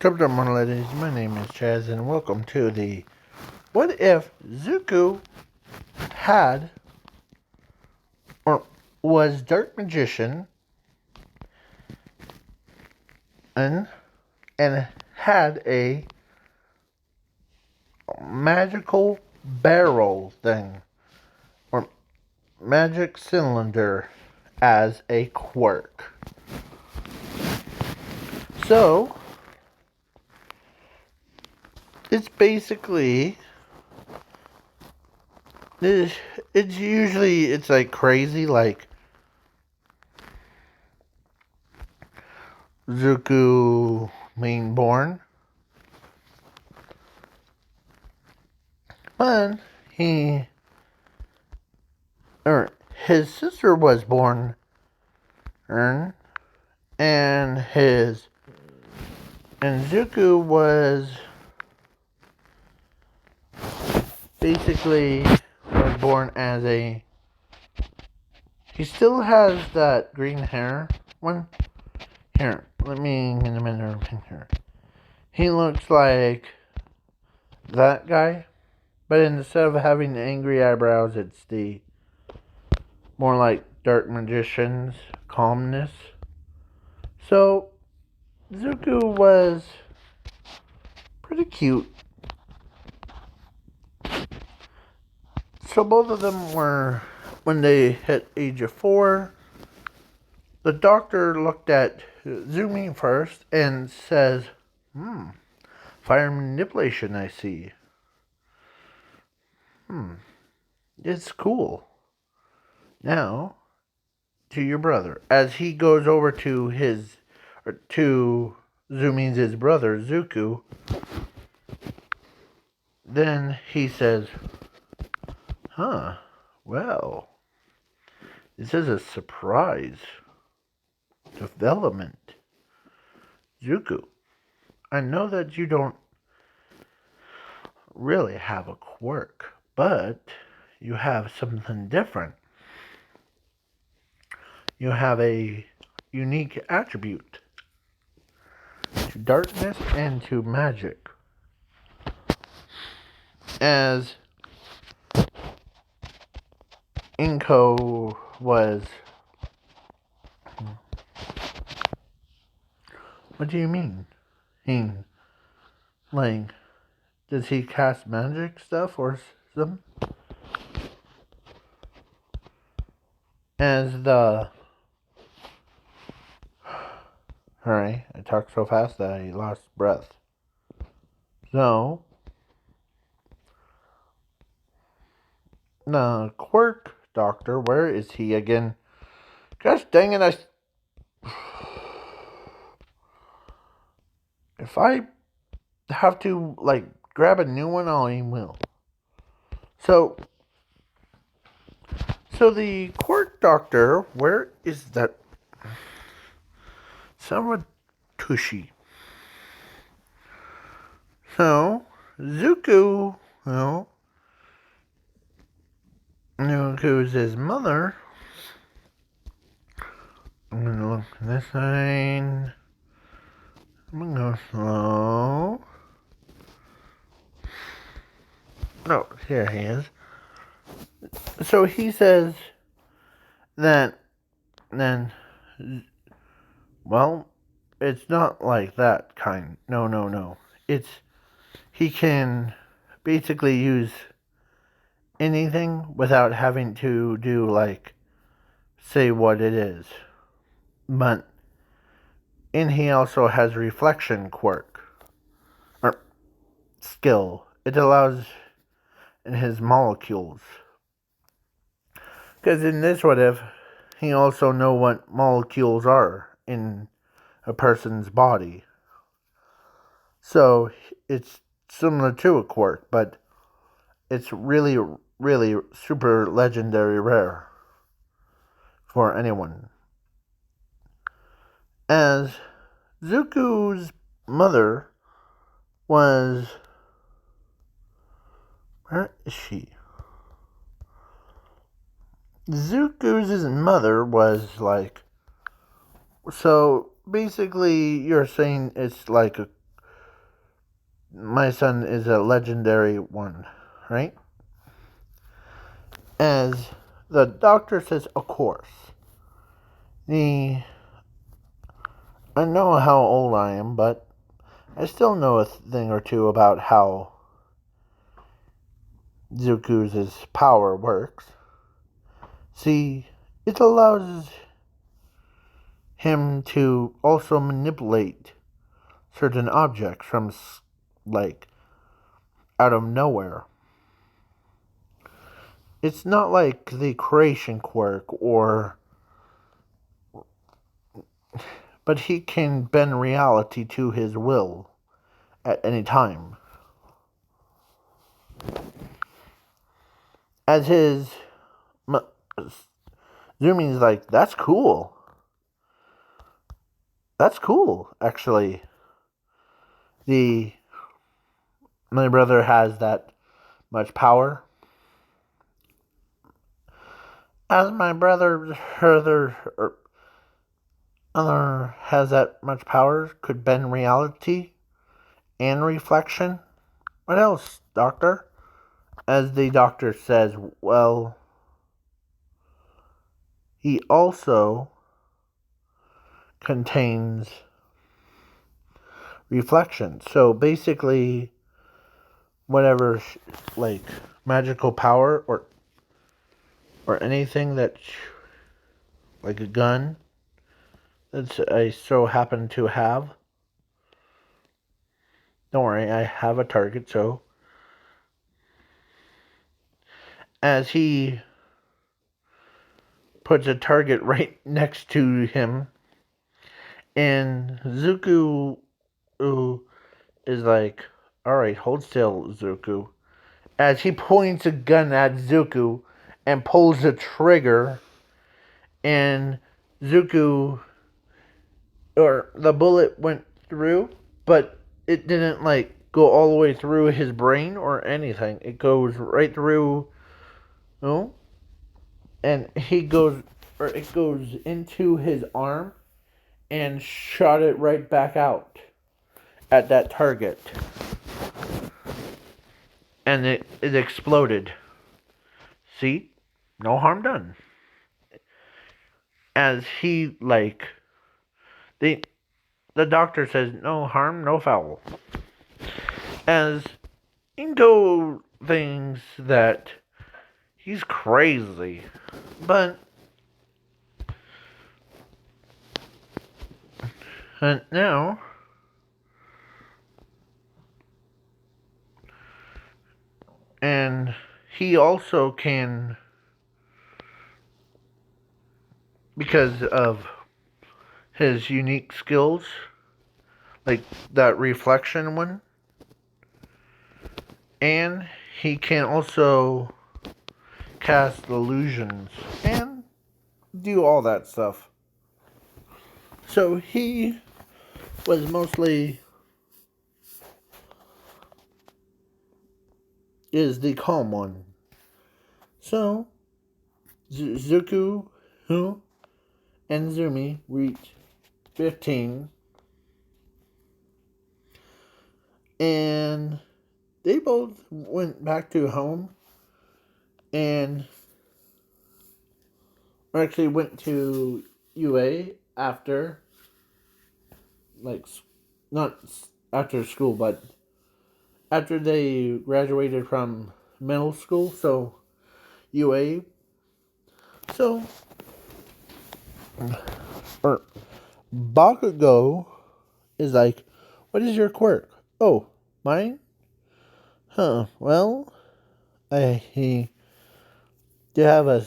What's up, my ladies? My name is Chaz, and welcome to the What If Zuko Had or Was Dark Magician and, and had a magical barrel thing or magic cylinder as a quirk. So, it's basically it's usually it's like crazy, like Zuko being born, but he or his sister was born, and his and Zuko was basically was born as a. He still has that green hair one. Here, let me get a minute here. He looks like that guy, but instead of having angry eyebrows, it's the more like dark magician's calmness. So Zuko was pretty cute. So both of them were, when they hit age of 4, the doctor looked at Zumi first and says, fire manipulation, I see. It's cool. Now, to your brother. As he goes over to Zumi's brother, Zuko, then he says, well, this is a surprise development. Zuko, I know that you don't really have a quirk, but you have something different. You have a unique attribute to darkness and to magic. As Inko was... What do you mean? Like, does he cast magic stuff or something? As the... Alright, I talked so fast that I lost breath. So, the quirk doctor, where is he again? Gosh dang it, if I have to, like, grab a new one, I will. So the quirk doctor, where is that? Tushy. So, Zuko, Zuko's his mother. I'm gonna look this side. I'm gonna go slow. Oh, here he is. So he says that then, well, it's not like that kind. No. He can basically use anything without having to do, like, say what it is. But, and he also has reflection quirk, or skill. It allows in his molecules. Because in this what if, he also know what molecules are in a person's body. So it's similar to a quirk, but it's really, really super legendary rare for anyone. As Zuko's mother was... Where is she? Zuko's mother was like... So basically you're saying it's like my son is a legendary one, right? As the doctor says, of course. I know how old I am, but I still know a thing or two about how Zuku's power works. See, it allows him to also manipulate certain objects from, like, out of nowhere. It's not like the creation quirk but he can bend reality to his will at any time. As his Zumi's like, that's cool. That's cool, actually. My brother has that much power. As my brother other has that much power, could bend reality and reflection. What else, Doctor? As the doctor says, well, he also contains reflection. So basically, whatever, like, magical power or anything that, like a gun that I so happen to have. Don't worry, I have a target. So as he puts a target right next to him, and Zuko is like, "All right, hold still, Zuko." As he points a gun at Zuko and pulls the trigger, and Zuko, or the bullet went through, but it didn't like go all the way through his brain or anything. It goes right through, no, and it goes into his arm and shot it right back out at that target, and it exploded. See, no harm done. As he like the doctor says, no harm, no foul. As Ingo thinks that he's crazy, but now and he also can, because of his unique skills, like that reflection one, and he can also cast illusions and do all that stuff. So he was mostly is the calm one. So Zuko, and Zumi reach 15, and they both went back to home, and actually went to UA after, like, not after school, but after they graduated from middle school, so UA. So, or Bakugo is like, what is your quirk? Oh, mine? Huh, well, he do have a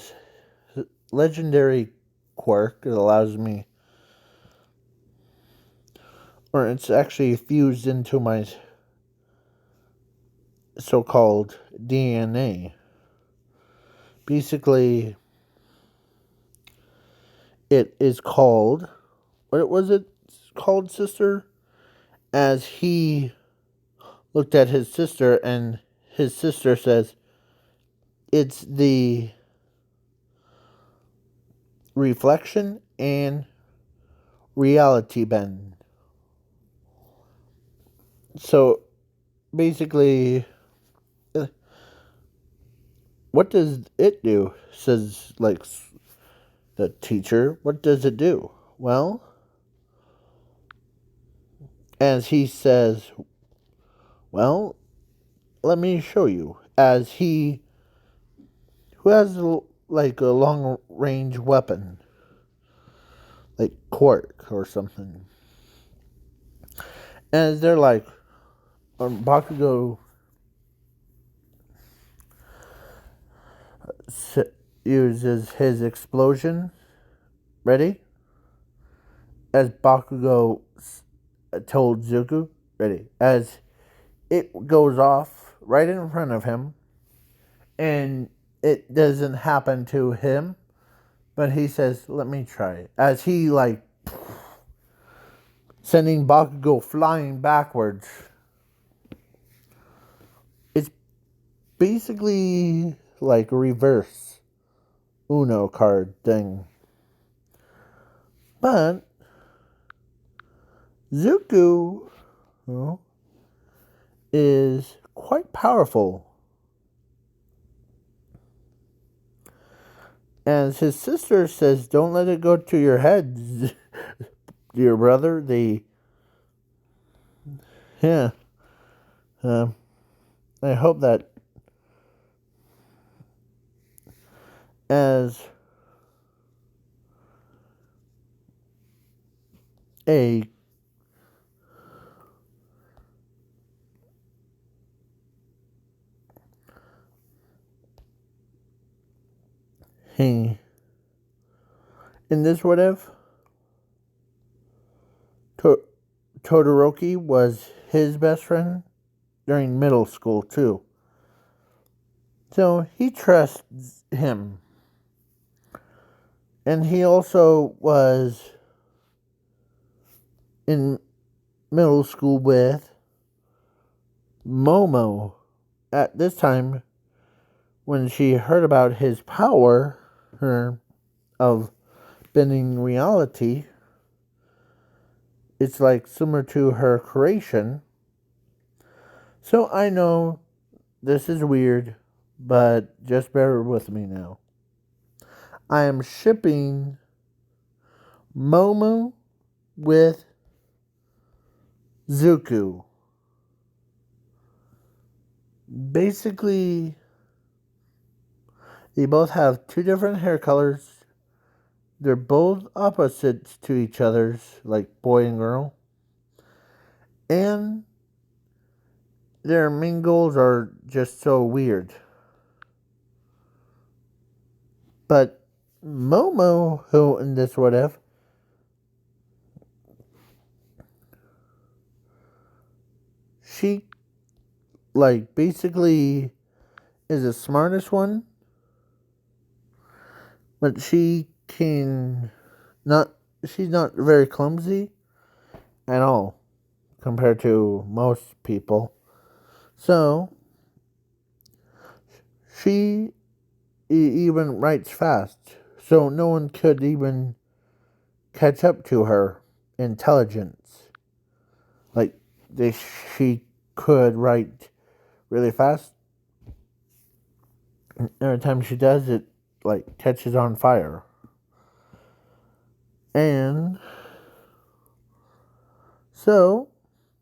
legendary quirk that allows me, or it's actually fused into my so-called DNA. Basically, it is called, what was it called, sister? As he looked at his sister, and his sister says, it's the reflection and reality bend. So basically, uh, what does it do? Says, like, the teacher. What does it do? Well, as he says, well, let me show you. As he, who has, like, a long range weapon, like Quark or something. As they're like, Bakugo uses his explosion. Ready? As Bakugo told Zuko. Ready? As it goes off right in front of him, and it doesn't happen to him, but he says, "Let me try it." As he, like, sending Bakugo flying backwards. It's basically like a reverse Uno card thing. But Zuko, is quite powerful. As his sister says, don't let it go to your head, dear brother. Yeah. I hope that as a he in this what if Todoroki was his best friend during middle school too. So he trusts him. And he also was in middle school with Momo at this time when she heard about his power of bending reality. It's like similar to her creation. So I know this is weird, but just bear with me now. I am shipping Momo with Zuko. Basically, they both have two different hair colors. They're both opposites to each other's, like boy and girl. And their main goals are just so weird. But Momo, who in this what if, she, like, basically is the smartest one, but she can not, she's not very clumsy at all compared to most people. So she even writes fast, so no one could even catch up to her intelligence. Like, she could write really fast. And every time she does, it, like, catches on fire. And so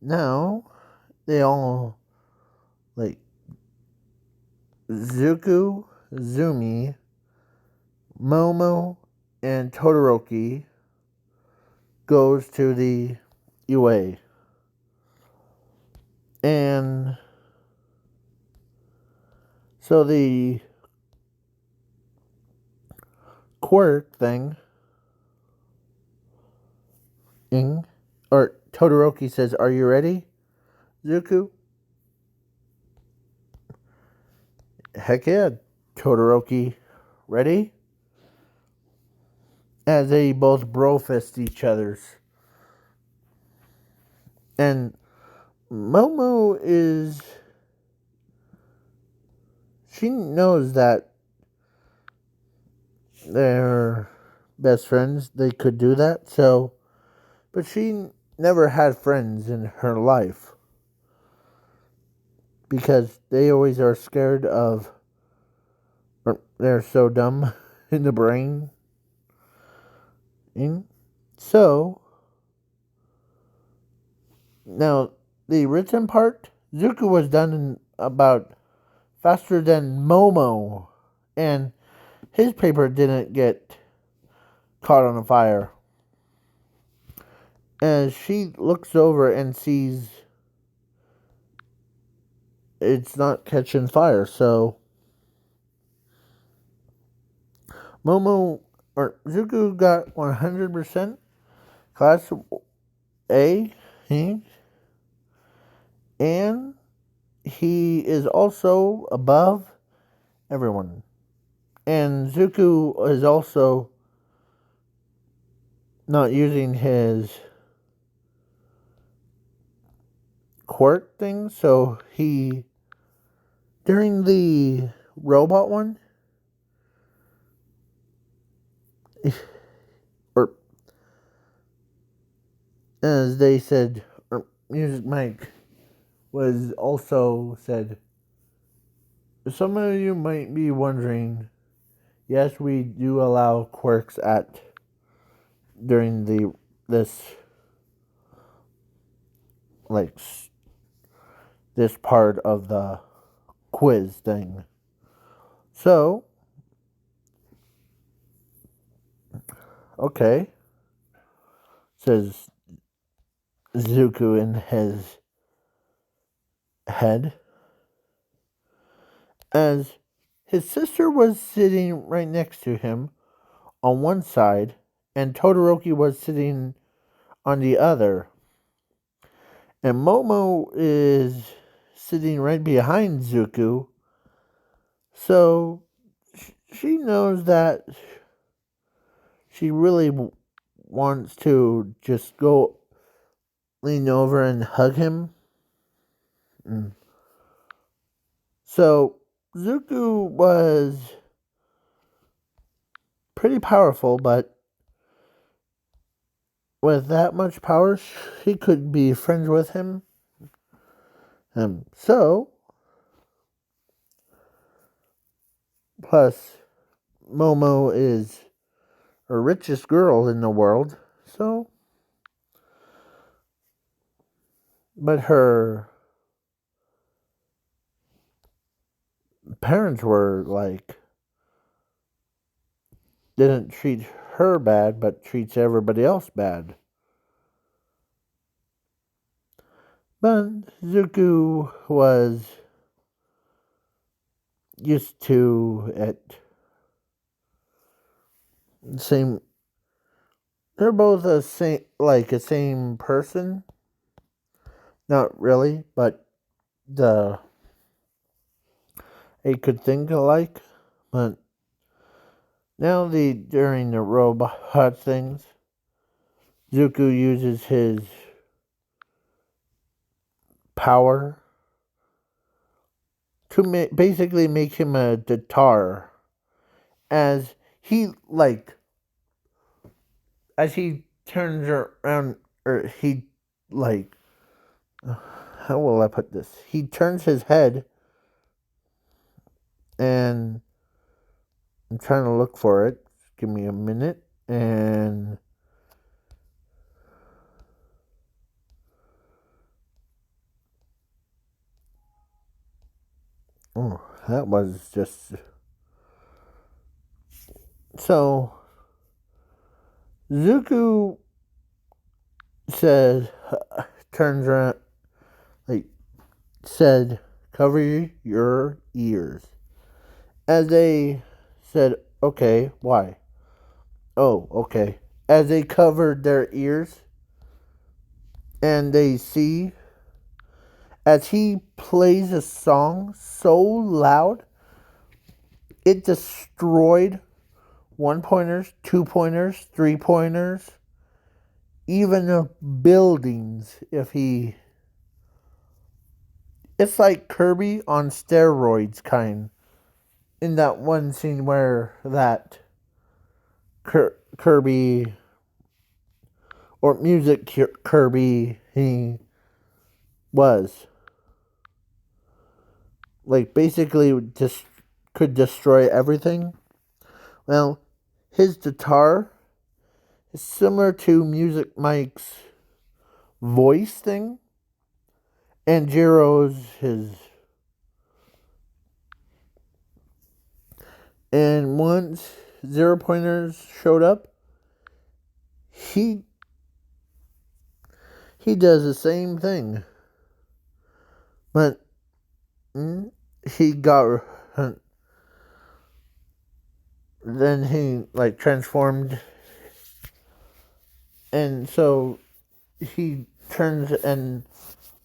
now they all, like, Zuko, Zumi, Momo, and Todoroki goes to the UA. And so the quirk thing, or Todoroki says, "Are you ready, Zuko?" Heck yeah, Todoroki. Ready? As they both bro fist each other's. And Momo is, she knows that they're best friends. They could do that. So, but she never had friends in her life. because they always are scared of, or they're so dumb in the brain. And so, now the written part, Zuko was done in about faster than Momo, and his paper didn't get caught on fire. As she looks over and sees it's not catching fire, so Momo or Zuko got 100% class A, and he is also above everyone. And Zuko is also not using his quirk thing, so he, during the robot one, or as they said, or Music Mike was also said, some of you might be wondering, yes, we do allow quirks at during this like this part of the quiz thing. So, okay, says Zuko in his head, as his sister was sitting right next to him on one side, and Todoroki was sitting on the other. And Momo is sitting right behind Zuko, so she knows that she really wants to just go lean over and hug him. So Zuko was pretty powerful, but with that much power, she could be friends with him. So, plus, Momo is the richest girl in the world, so, but her parents were like, didn't treat her bad, but treats everybody else bad. But Zuko was used to it. Same. They're both a same person. Not really, but they could think alike. But now during the robot things, Zuko uses his power to basically make him a guitar, as he turns around, or he like how will I put this? He turns his head, and I'm trying to look for it. Give me a minute, and oh, that was just so. Zuko said, turns around, like said, cover your ears. As they said, okay, why? Oh, okay. As they covered their ears, and they see, as he plays a song so loud, it destroyed 1-pointers, 2-pointers, 3-pointers, even the buildings. It's like Kirby on steroids, kind. In that one scene where that Kirby, or music Kirby, he was. like basically just could destroy everything. Well, his guitar is similar to Music Mike's voice thing, and Jiro's his. And once Zero Pointers showed up, he does the same thing, but he got then he like transformed, and so he turns and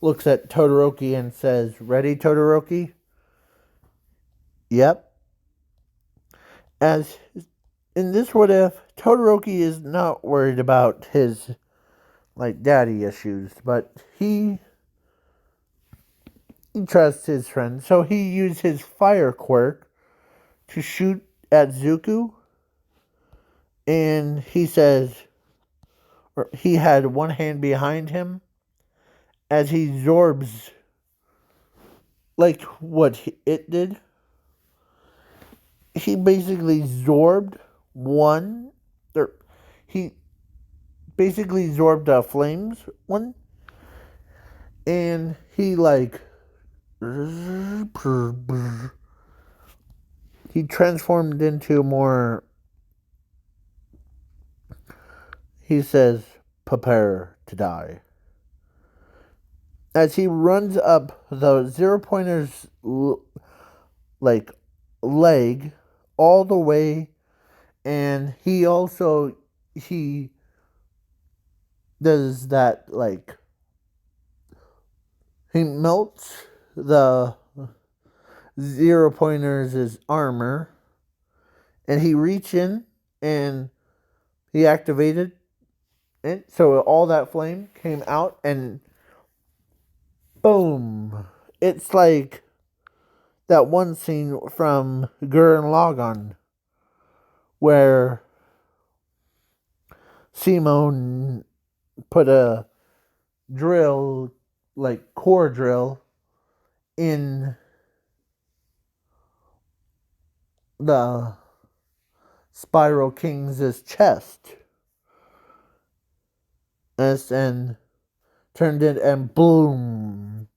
looks at Todoroki and says, "Ready, Todoroki?" Yep. As in this what if, Todoroki is not worried about his like daddy issues, but he trusts his friend, so he used his fire quirk to shoot at Zuko, and he says, or he had one hand behind him as he zorbs like what it did. He basically zorbed one, or he basically zorbed flames one, and he like he transformed into more. He says, "Prepare to die." As he runs up the Zero Pointer's like leg all the way, and he also he does that like he melts the Zero Pointer's armor, and he reach in and he activated it, so all that flame came out, and boom! It's like that one scene from Gurren Lagann where Simone put a drill, like core drill, in the Spiral King's chest, and turned it, and boom,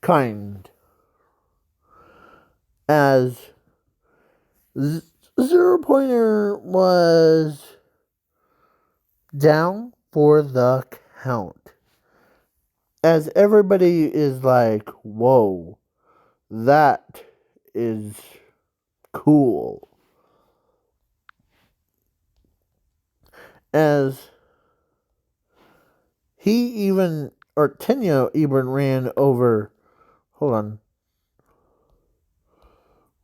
kind as Zero Pointer was down for the count. As everybody is like, whoa, that is cool. As he even, or Tenya even ran over, hold on,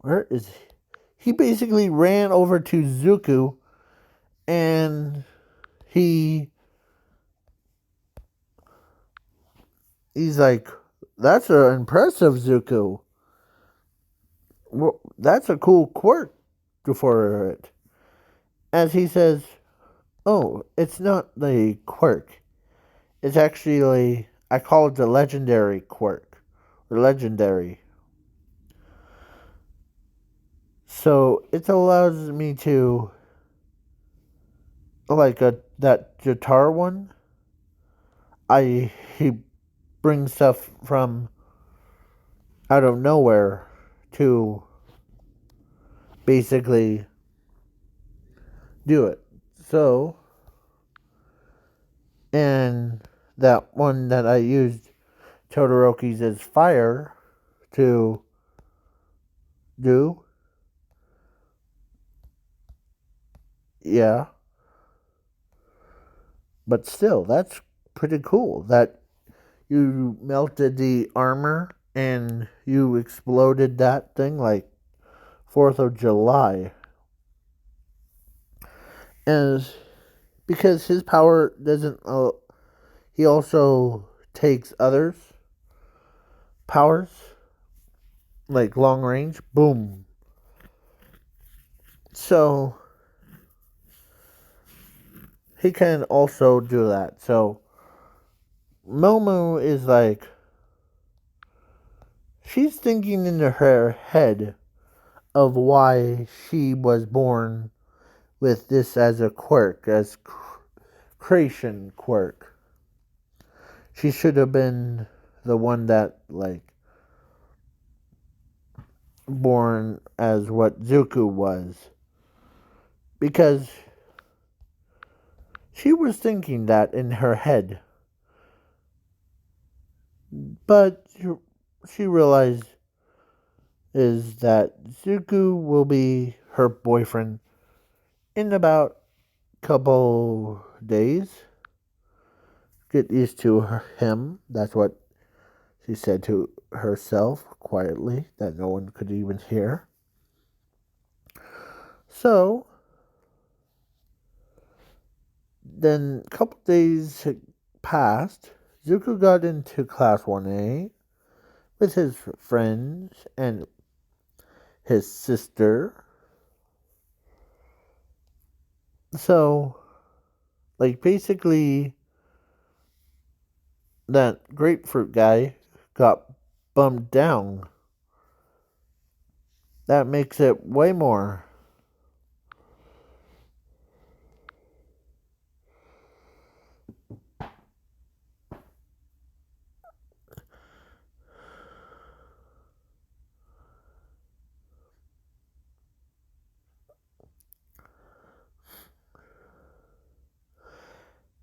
where is he? He basically ran over to Zuko, and he's like, that's an impressive Zuko. Well, that's a cool quirk for it. As he says, oh, it's not the quirk. It's actually, I call it the legendary quirk. Or legendary. So it allows me to, like that guitar one, he brings stuff from out of nowhere to basically do it. So, and that one that I used Todoroki's as fire to do, yeah. But still, that's pretty cool that you melted the armor and you exploded that thing like 4th of July. And because his power doesn't, he also takes others' powers, like long range, boom. So, he can also do that. So, Momo is like, she's thinking in her head of why she was born with this as a quirk, as creation quirk. She should have been the one that, like, born as what Zuko was. Because she was thinking that in her head. But she realized is that Zuko will be her boyfriend in about couple days. Get used to him. That's what she said to herself quietly, that no one could even hear. So, then a couple days passed. Zuko got into Class 1A with his friends and his sister. So, like, basically, that grapefruit guy got bumped down. That makes it way more.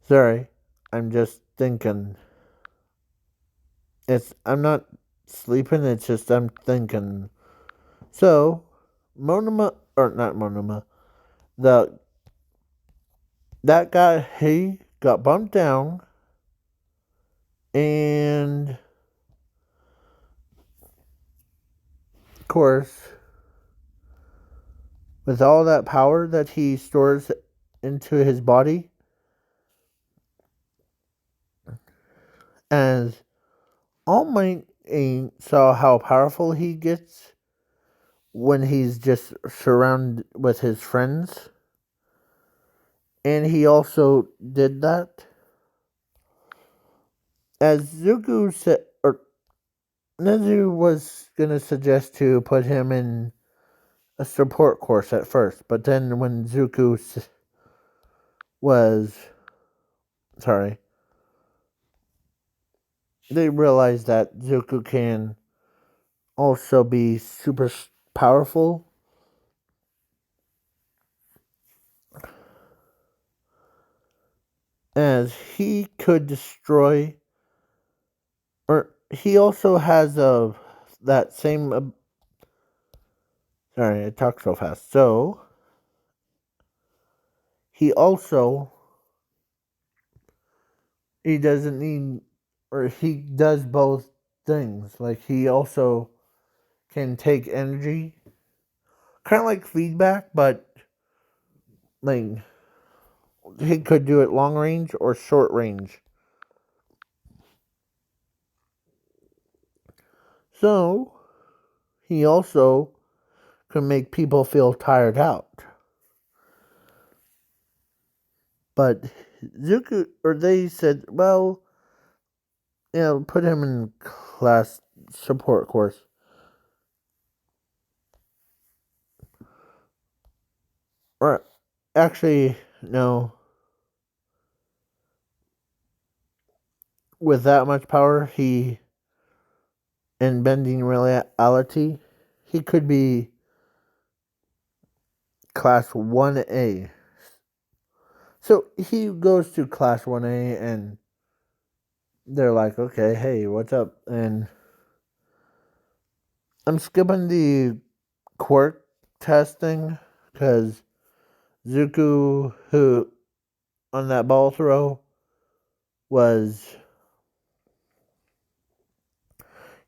Sorry, I'm just thinking. I'm not sleeping, it's just I'm thinking. So, Monoma, or not Monoma, the that guy, he got bumped down, and of course, with all that power that he stores into his body, as All Might ain't saw how powerful he gets when he's just surrounded with his friends, and he also did that. As Zuko said, or Nezu was gonna suggest to put him in a support course at first, but then when Zuko was sorry, they realized that Zuko can also be super powerful, as he could destroy, or he also has that same. Sorry, I talk so fast. So he also he doesn't need, or he does both things. Like, he also can take energy, kind of like feedback, but like he could do it long range or short range. So he also can make people feel tired out. But Zuko, or they said, well, put him in class support course. Or actually, no. With that much power, in bending reality, he could be class 1A. So he goes to class 1A, and they're like, okay, hey, what's up? And I'm skipping the quirk testing because Zuko, who on that ball throw, was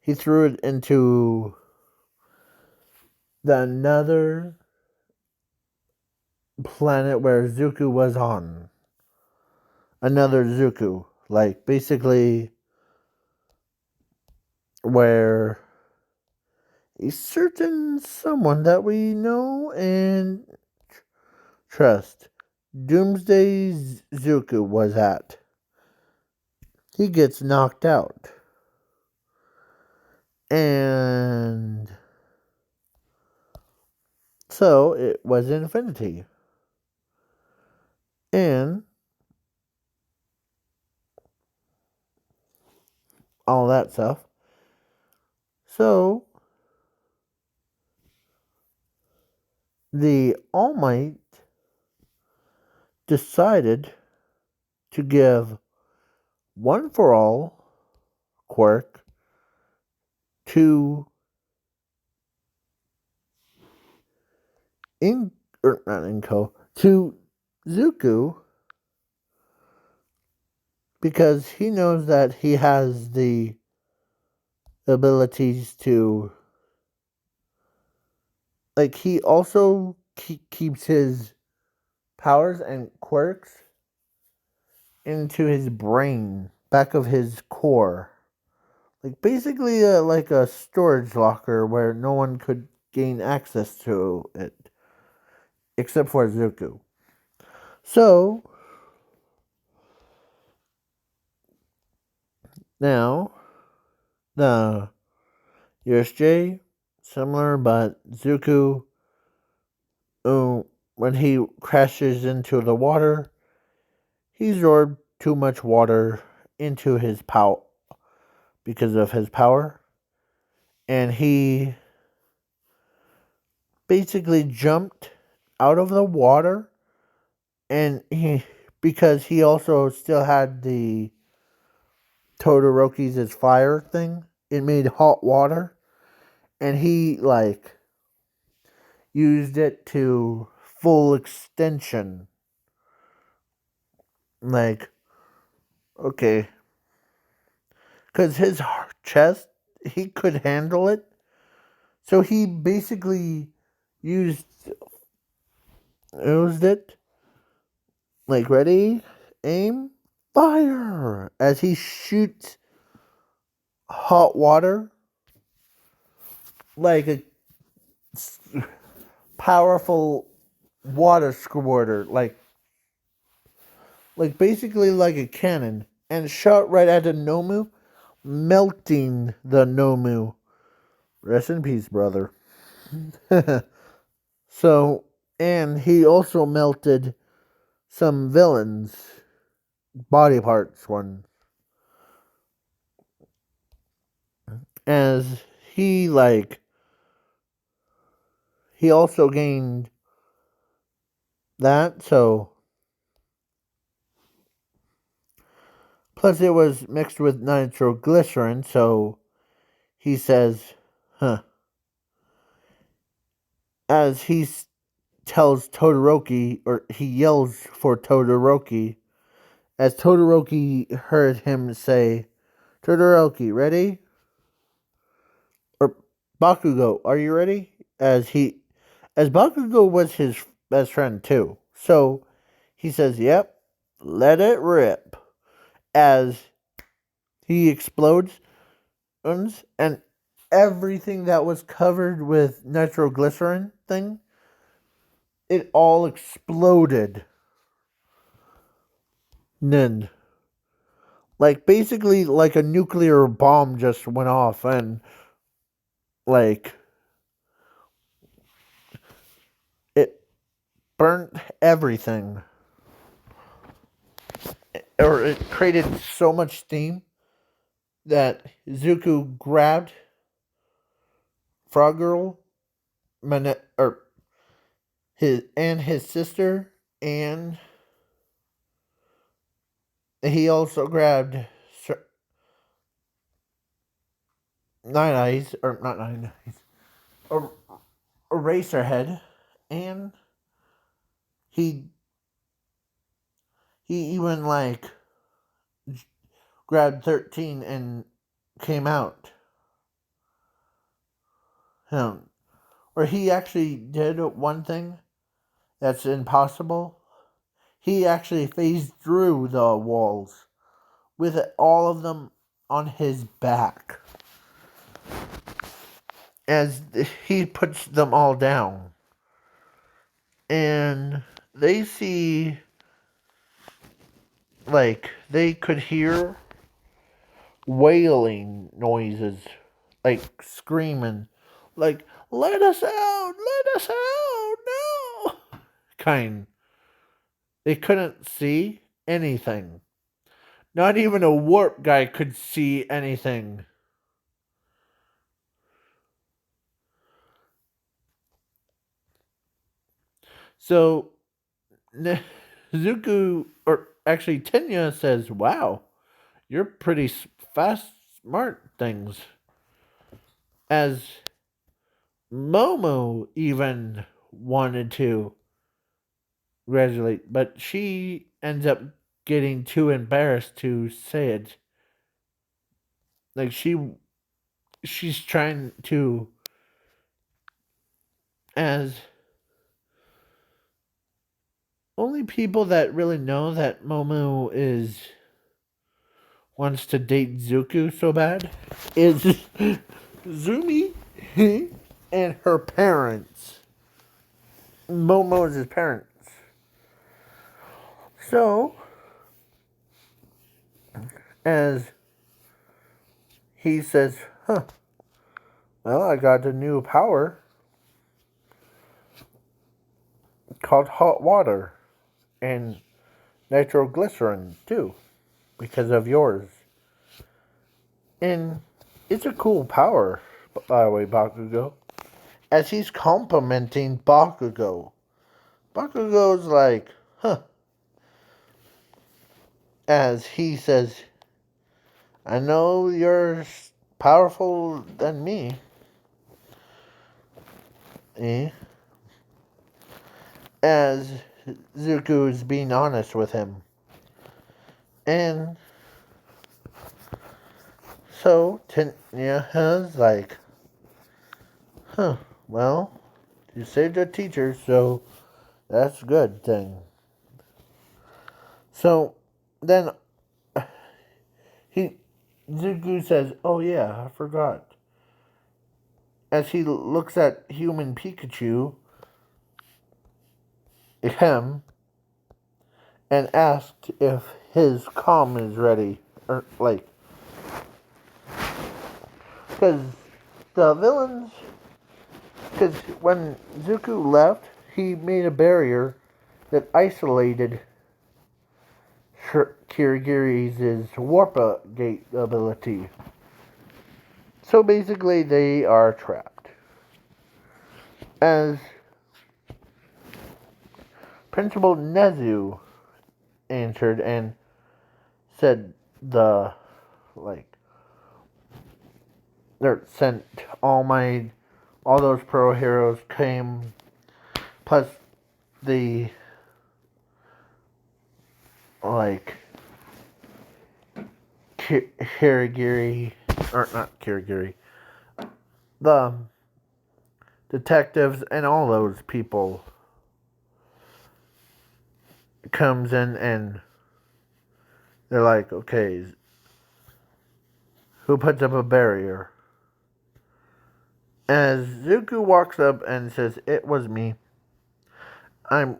he threw it into the another planet where Zuko was on. Another Zuko. Like, basically, where a certain someone that we know and trust, Doomsday Zuko, was at. He gets knocked out. And So it was infinity. And all that stuff. So the All Might decided to give One for All quirk to not Inko, to Zuko, because he knows that he has the abilities to, like, he also keeps his powers and quirks into his brain, back of his core. Like, basically, like a storage locker where no one could gain access to it, except for Zuko. So, now, the USJ, similar, but Zuko, when he crashes into the water, he absorbed too much water into his power because of his power, and he basically jumped out of the water, and because he also still had the Todoroki's fire thing, it made hot water, and he like used it to full extension. Like, okay, because his chest, he could handle it, so he basically used it. Like, ready, aim, fire! As he shoots hot water like a powerful water squirter, like basically like a cannon, and shot right at the Nomu, melting the Nomu. Rest in peace, brother. So, and he also melted some villains' body parts. One, as he also gained that. So, plus it was mixed with nitroglycerin. So he says, "Huh." As he tells Todoroki, or he yells for Todoroki, as Todoroki heard him say, "Todoroki, ready?" Or Bakugo, are you ready? As Bakugo was his best friend too. So he says, "Yep, let it rip." As he explodes, and everything that was covered with nitroglycerin thing, it all exploded. Then, like, basically, like a nuclear bomb just went off, and like it burnt everything, or it created so much steam that Zuko grabbed Frog Girl, or his sister, and he also grabbed Nine Eyes, or not Nine Eyes, or Eraserhead, and he even like grabbed 13 and came out. Or he actually did one thing that's impossible. He actually phased through the walls with all of them on his back as he puts them all down. And they see, like, they could hear wailing noises, like screaming, like, "Let us out! Let us out!" kind. They couldn't see anything. Not even a warp guy could see anything. So Zuku, or actually Tenya says, "Wow, you're pretty fast, smart things." As Momo even wanted to congratulate, but she ends up getting too embarrassed to say it. Like she's trying to, as only people that really know that Momo is wants to date Zuko so bad is Zumi and her parents. Momo is his parents. So, as he says, huh, well, I got a new power called hot water and nitroglycerin, too, because of yours. And it's a cool power, by the way, Bakugo. As he's complimenting Bakugo. Bakugo's like, huh. As he says, I know you're powerful than me. Eh? As Zuko is being honest with him. And so Tenya has like, huh, well, you saved a teacher, so that's a good thing. So then he Zuko says, oh yeah, I forgot. As he looks at human Pikachu, him, and asked if his calm is ready. Or, like, because the villains, because when Zuko left, he made a barrier that isolated Kirigiri's warp gate ability. So basically, they are trapped. As Principal Nezu answered and said the, like, they're sent all those pro heroes came, plus the, like, Kirigiri, or not Kirigiri, the detectives and all those people comes in and they're like, okay, who puts up a barrier? As Zuko walks up and says, it was me. I'm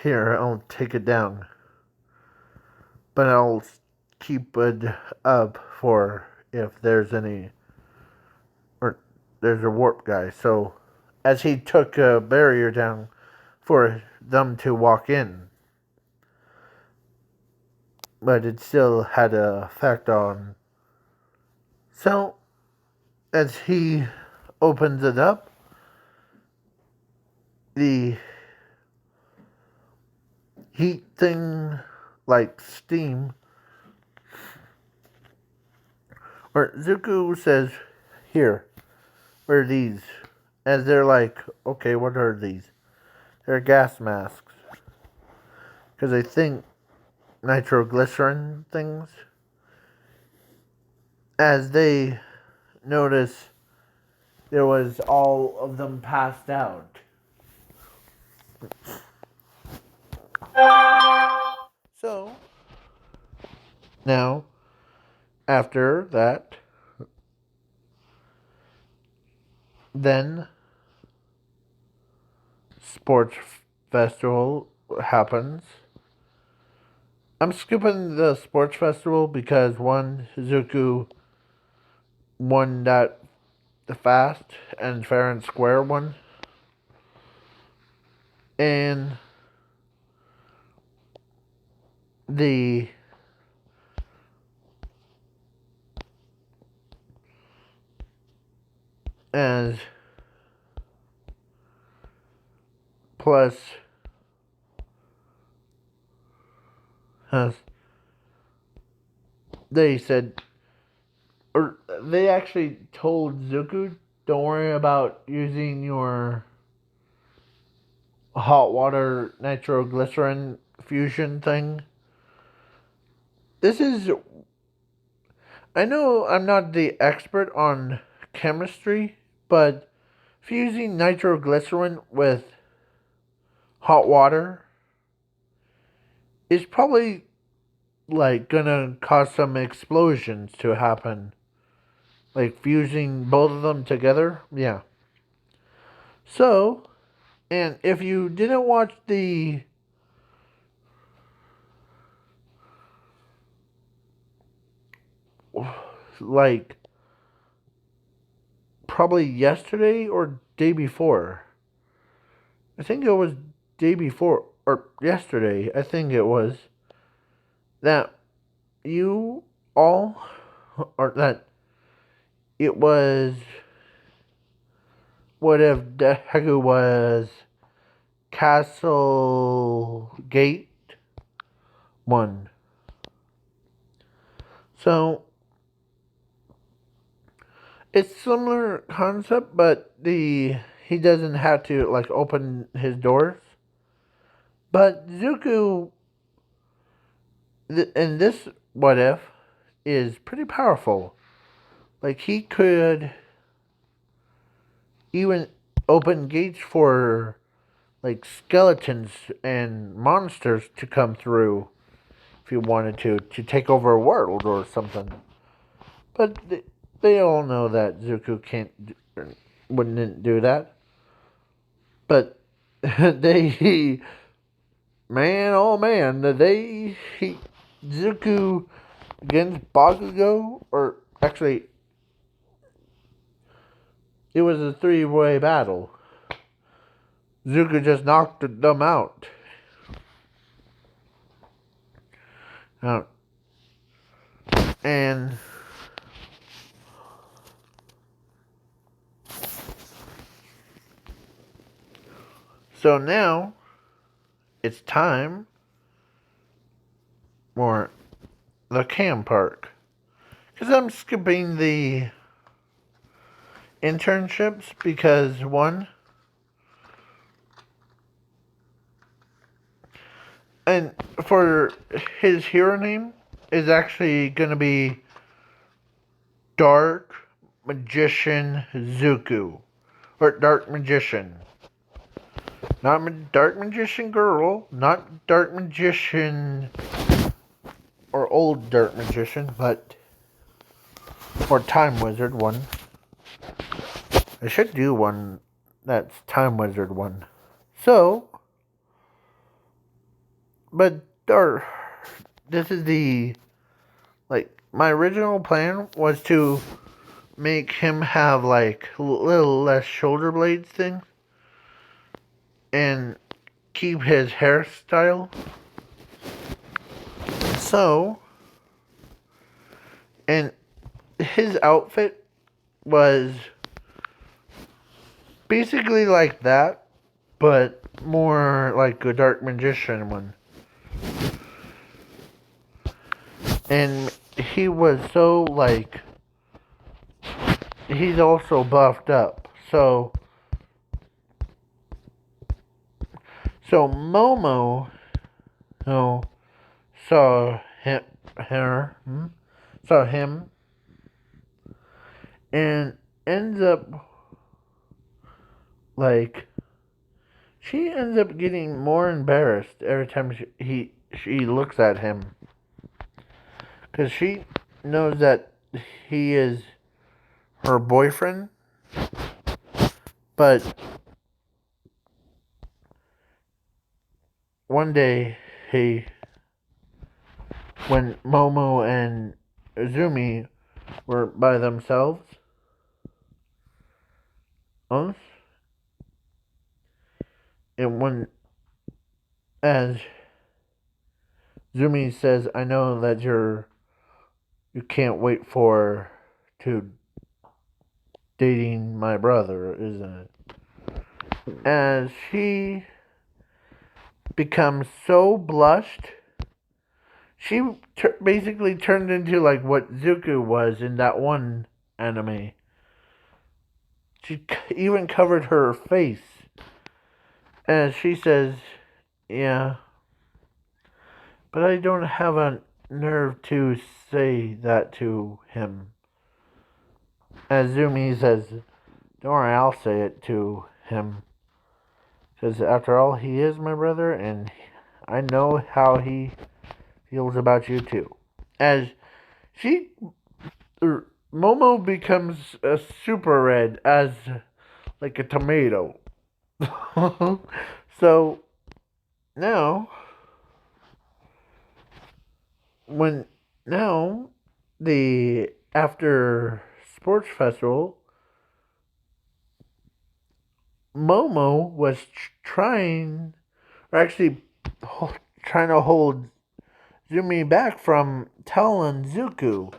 here, I'll take it down. But I'll keep it up for if there's any, or there's a warp guy. So as he took a barrier down for them to walk in, but it still had an effect on. So as he opens it up, the heat thing, like steam, or Zuko says, here, what are these? As they're like, okay, what are these? They're gas masks. Because I think nitroglycerin things. As they notice there was all of them passed out. So, now, after that, then sports festival happens. I'm skipping the sports festival because one, Zuko won that the fast and fair and square one. And the as plus as they said, or they actually told Zuku, don't worry about using your hot water nitroglycerin fusion thing. This is, I know I'm not the expert on chemistry, but fusing nitroglycerin with hot water is probably like gonna cause some explosions to happen. Like fusing both of them together, yeah. So, and if you didn't watch the like probably yesterday or day before. I think it was day before or yesterday. I think it was that you all or that it was what if the heck it was Castle Gate 1. So it's similar concept, but the he doesn't have to like open his doors. But Zuko in this what if is pretty powerful. Like he could even open gates for like skeletons and monsters to come through if he wanted to take over a world or something. But they all know that Zuko wouldn't do that. But they, man, oh man, Zuko against Bakugo, or actually, it was a three-way battle. Zuko just knocked them out. Uh, and so now it's time for the camp park. Because I'm skipping the internships because one, and for his hero name is actually going to be Dark Magician Zuku. Or Dark Magician. Not Dark Magician Girl, not Dark Magician or Old Dark Magician, but or Time Wizard one. I should do one that's Time Wizard one. So, but this is the like my original plan was to make him have like a little less shoulder blades thing and keep his hairstyle. So, and his outfit was basically like that, but more like a dark magician one. And he was so like he's also buffed up. So Momo saw saw him and ends up like she ends up getting more embarrassed every time she looks at him because she knows that he is her boyfriend, but one day when Momo and Izumi were by themselves, and when as Zumi says, I know that you can't wait for to dating my brother, isn't it? As she becomes so blushed, she basically turned into like what Zuko was in that one anime. She even covered her face. As she says, yeah, but I don't have a nerve to say that to him. As Zumi says, don't worry, I'll say it to him. Because after all, he is my brother, and I know how he feels about you too. As she, Momo becomes a super red as like a tomato. So now, when now the after sports festival, Momo was trying, or actually trying to hold Zumi back from telling Zuko,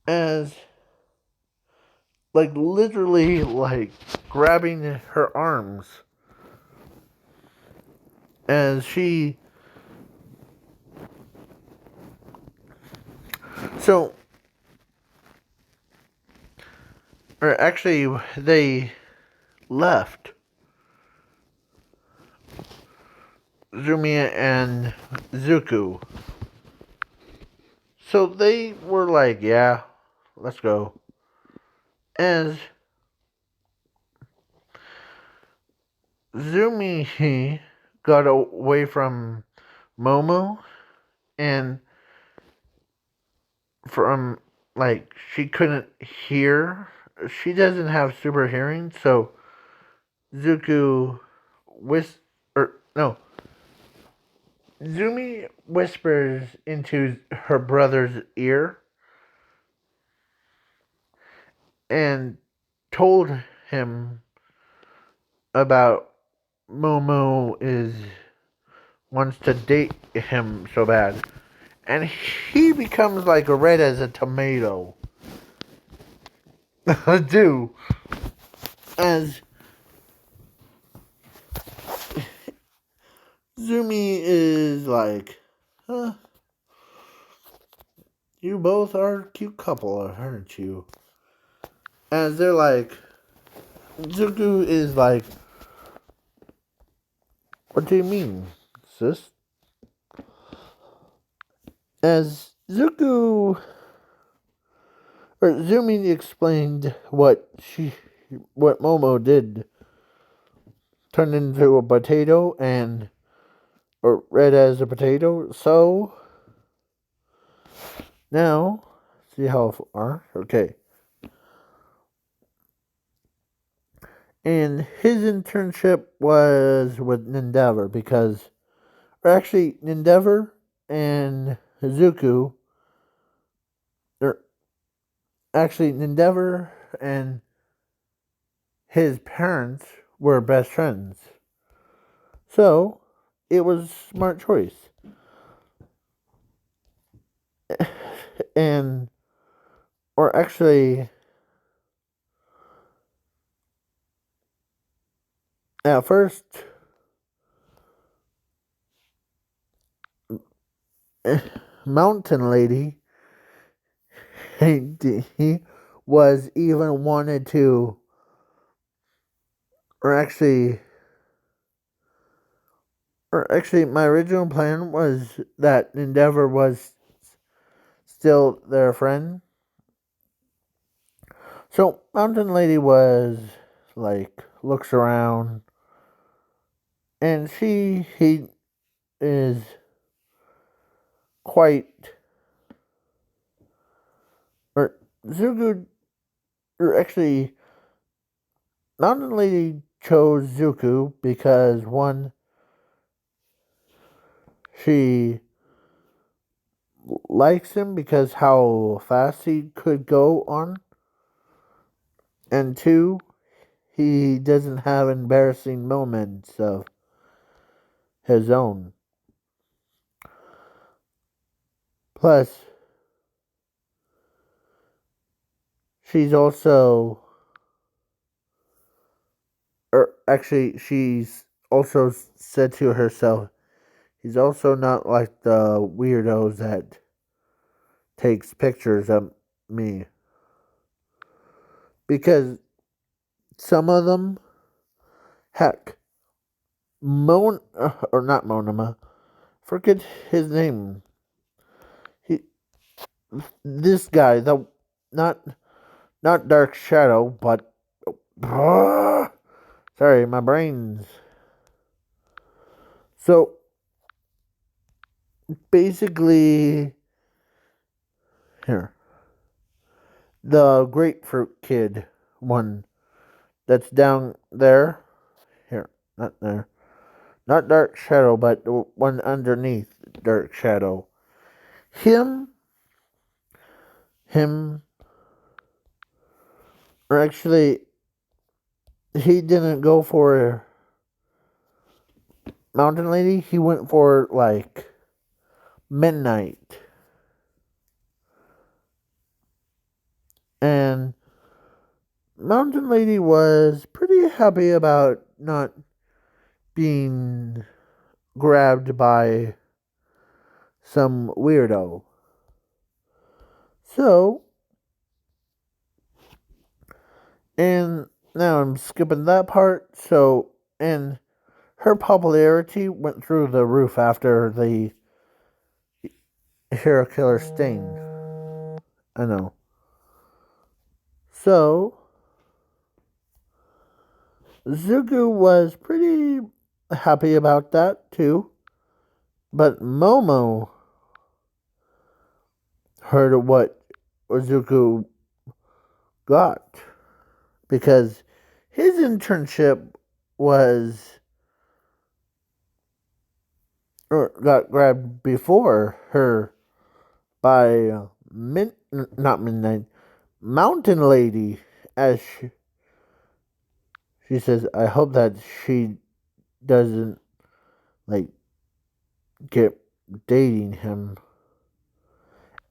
as like literally like grabbing her arms as she so or actually they left Zumi and Zuko. So they were like, yeah, let's go. As Zumi got away from Momo and from like she couldn't hear. She doesn't have super hearing, so Zuko or no, Zumi whispers into her brother's ear and told him about Momo is wants to date him so bad, and he becomes like red as a tomato. Do as Zumi is like, huh, you both are a cute couple, aren't you? As they're like, Zuko is like, what do you mean, sis? As Zuko or Zumi explained what Momo did, turned into a potato and or red as a potato. So now, see how far? Okay. And his internship was with Endeavor because, or actually, Endeavor and Hazuku, or actually, Endeavor and his parents were best friends. So it was a smart choice. And, or actually, at first, Mountain Lady, he was even wanted to, or actually, my original plan was that Endeavor was still their friend. So Mountain Lady was like looks around, and he is quite or Zuko or actually Mountain Lady chose Zuko because one, she likes him because how fast he could go on, and two, he doesn't have embarrassing moments of his own. Plus, she's also, or actually, she's also said to herself, he's also not like the weirdos that takes pictures of me. Because some of them, heck, or not Monoma, forget his name. He, this guy, the not not Dark Shadow, but sorry, my brain's so basically here the grapefruit kid one that's down there here, not there, not Dark Shadow, but the one underneath Dark Shadow. Him, him, or actually, he didn't go for Mountain Lady. He went for like Midnight, and Mountain Lady was pretty happy about not being grabbed by some weirdo. So, and now I'm skipping that part. So, and her popularity went through the roof after the hero killer stain. I know. So, Zuko was pretty happy about that too. But Momo heard what Zuko got because his internship was or got grabbed before her by not Midnight Mountain Lady, as she says. I hope that she doesn't like get dating him,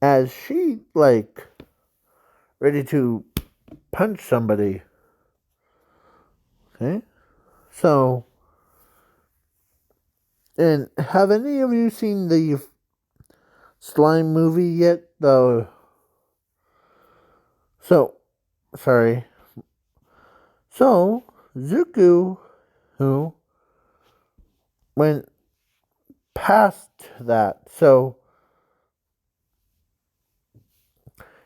as she like ready to punch somebody. Okay, so and have any of you seen the slime movie yet? Though, so sorry. So Zuko, who went past that, so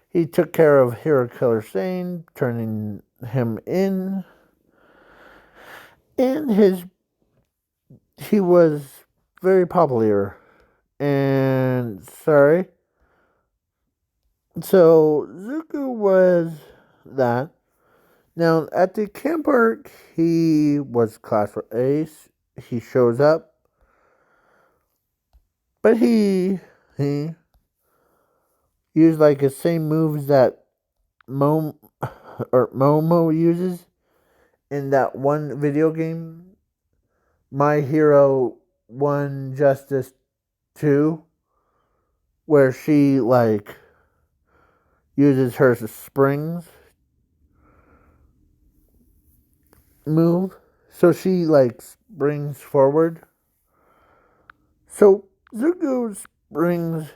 he took care of Hero Killer Sane, turning him in. And he was very popular. And sorry. So Zuko was that. Now at the camp park, he was class for ace. He shows up, but he used like the same moves that Momo uses in that one video game, My Hero One Justice 2, where she like uses her springs move. So she like springs forward. So Zuko springs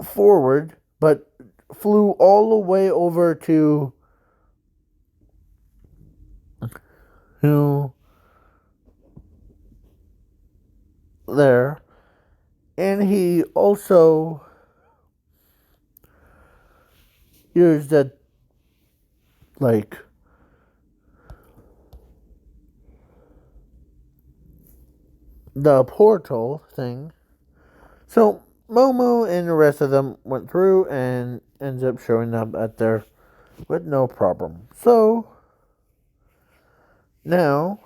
forward, but flew all the way over to there. And he also used that like the portal thing. So Momo and the rest of them went through and ends up showing up at there with no problem. So now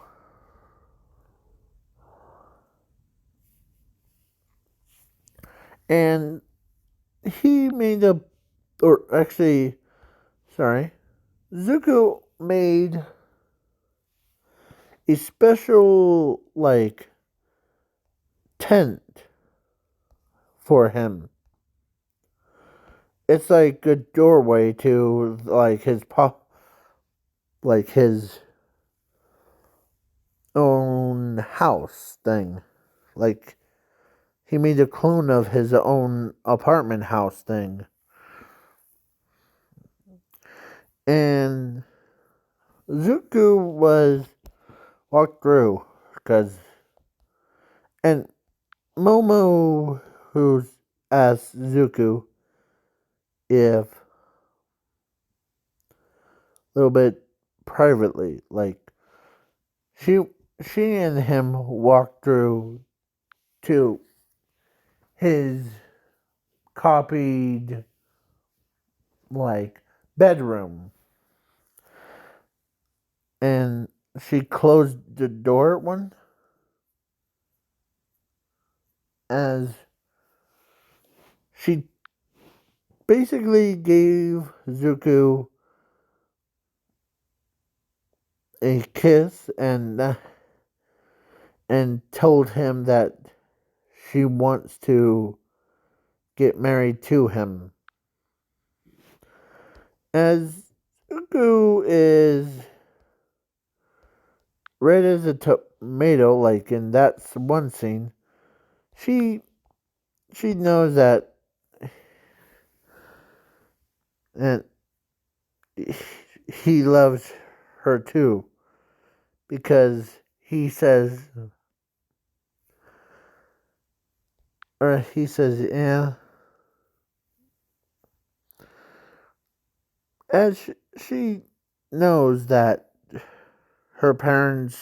and he made a or actually sorry, Zuko made a special like tent for him. it's like a doorway to like his own house thing. Like he made a clone of his own apartment house thing. And Zuko was walked through because and Momo who's asked Zuko if a little bit privately, like she she and him walked through to his copied like bedroom and she closed the door one as she basically gave Zuko a kiss and told him that she wants to get married to him. As Zuko is red as a tomato, like in that one scene, she she knows that and he loves her too because he says yeah, as she knows that her parents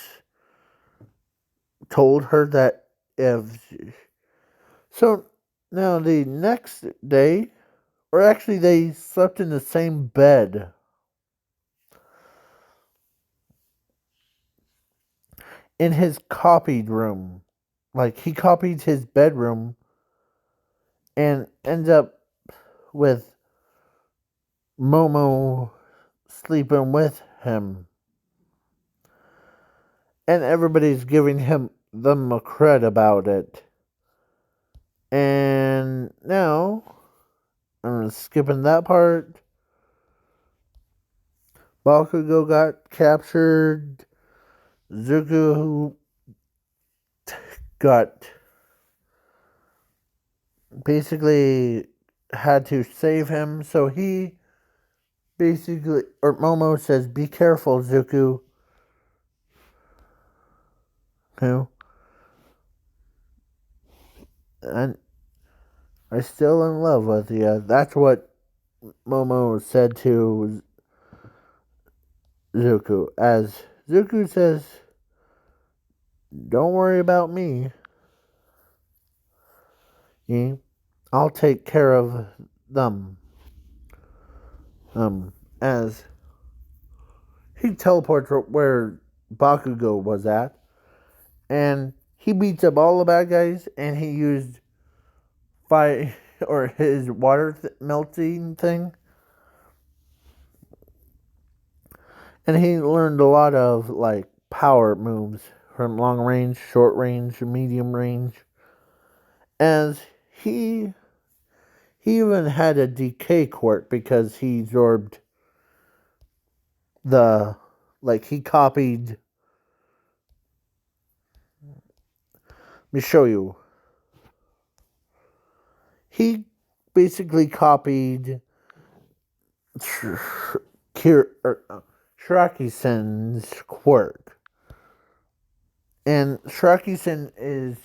told her that if so now the next day, or actually they slept in the same bed in his copied room. Like he copied his bedroom and ends up with Momo sleeping with him. And everybody's giving them a cred about it. And now I'm skipping that part. Bakugo got captured. Zuko got basically had to save him. So he basically, or Momo says, "Be careful, Zuko." Who? And I'm still in love with you. That's what Momo said to Zuko. As Zuko says, "Don't worry about me. I'll take care of them." As he teleports where Bakugo was at, and he beats up all the bad guys, and he used fire or his water melting thing, and he learned a lot of like power moves from long range, short range, medium range. As he even had a decay quirk because he absorbed the like he copied. Let me show you. He basically copied Shirakisen's quirk. And Shirakisen is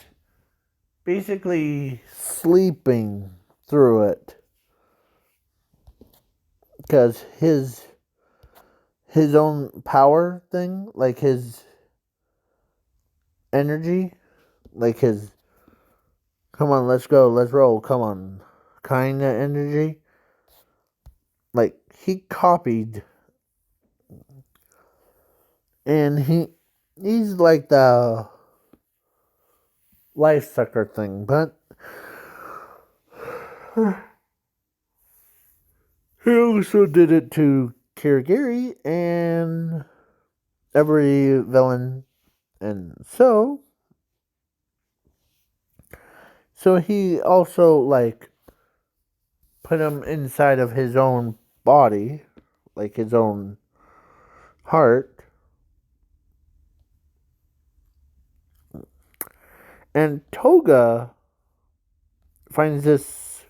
basically sleeping through it because his own power thing, like his energy, like his come on, let's go, let's roll, come on, kind of energy, like he copied, and he's like the life sucker thing, but he also did it to Kirigiri and every villain, and so he also like put him inside of his own body, like his own heart. And Toga finds this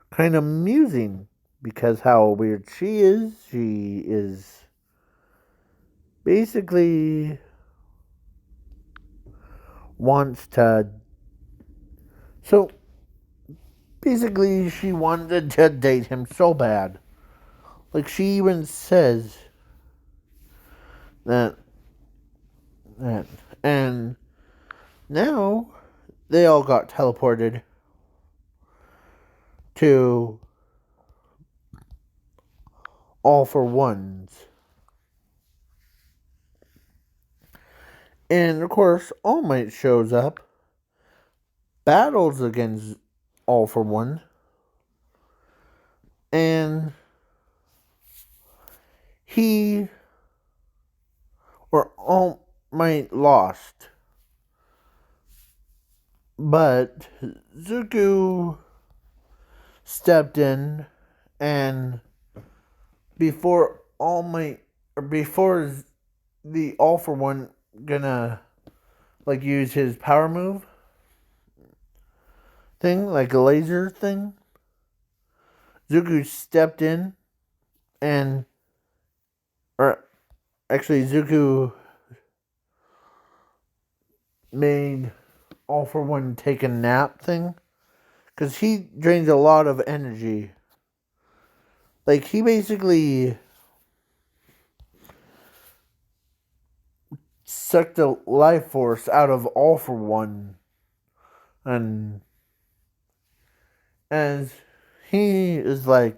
kind of amusing because how weird she is. She is basically wants to. So basically, she wanted to date him so bad. Like she even says that that and now they all got teleported to All for Ones. And of course, All Might shows up, battles against All for One, and he or All Might lost. But Zuko stepped in and before All Might or before the All for One gonna like use his power move thing, like a laser thing, Zuko stepped in and or actually Zuko made All for One take a nap thing because he drains a lot of energy. Like he basically sucked the life force out of All for One, and as he is like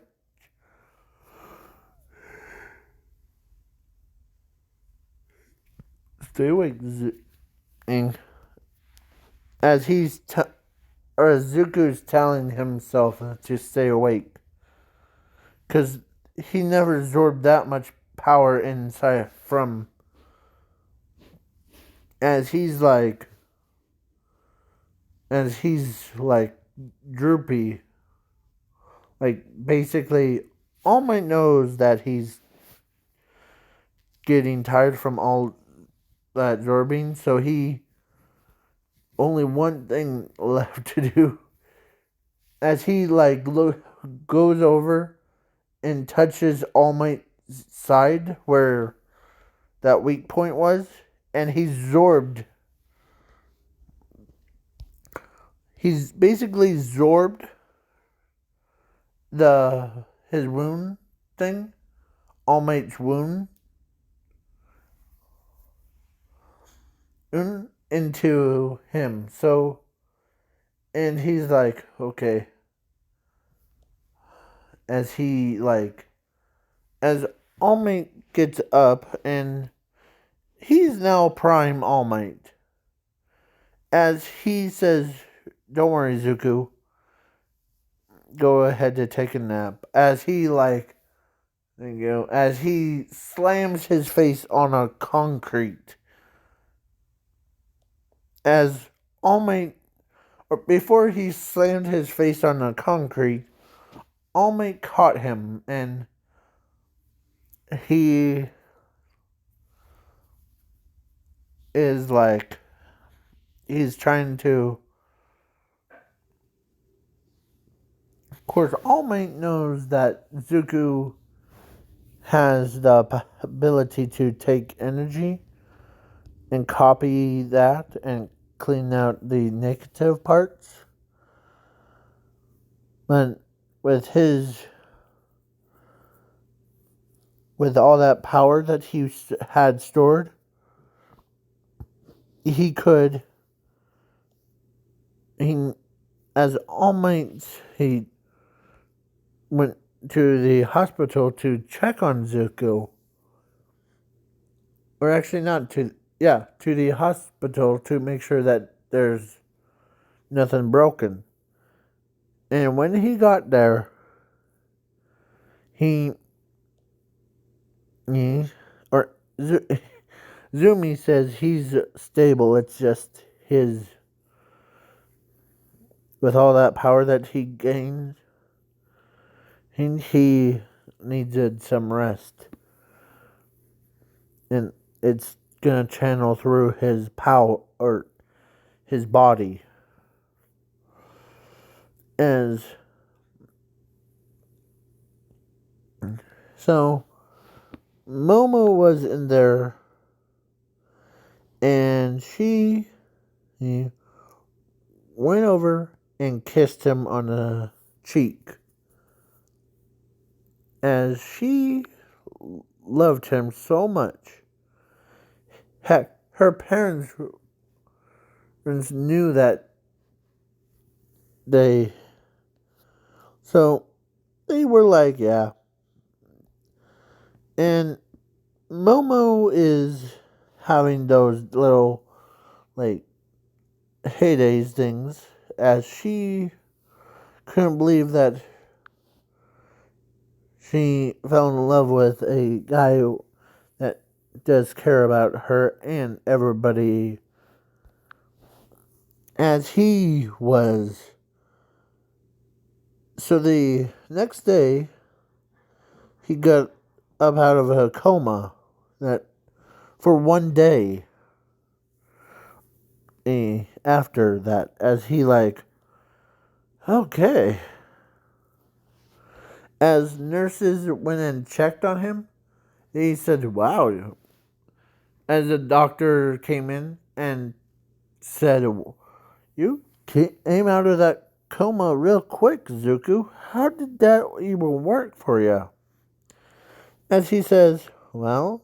stay awake, as or as Zuko's telling himself to stay awake, because he never absorbed that much power inside from. As he's like droopy, like basically All Might knows that he's getting tired from all that absorbing, so he only one thing left to do. As he like goes over and touches All Might's side where that weak point was, and he's absorbed. He's basically absorbed his wound thing, All Might's wound, into him. So, and he's like, okay. As as All Might gets up, and he's now Prime All Might. As he says, don't worry, Zuko. Go ahead to take a nap. As he as he slams his face on a concrete. As All Might, or before he slammed his face on the concrete, All Might caught him, and he is like, he's trying to. Of course, All Might knows that Zuko has the ability to take energy and copy that and clean out the negative parts. But with all that power that he had stored, he could, as All Might, he went to the hospital to check on Zuko. Or actually not to, to the hospital to make sure that there's nothing broken. And when he got there, or Zumi says he's stable. It's just with all that power that he gained, he needed some rest. And it's gonna channel through his power or his body. As so Momo was in there and she went over and kissed him on the cheek. As she loved him so much. Heck, her parents knew that so they were like, yeah. And Momo is having those little, like, heydays things, as she couldn't believe that she fell in love with a guy that does care about her and everybody, as he was. So the next day, he got up out of a coma that for one day after that, as he like, okay. As nurses went and checked on him, he said, wow. As the doctor came in and said, you came out of that coma real quick, Zuku. How did that even work for you? As he says, well,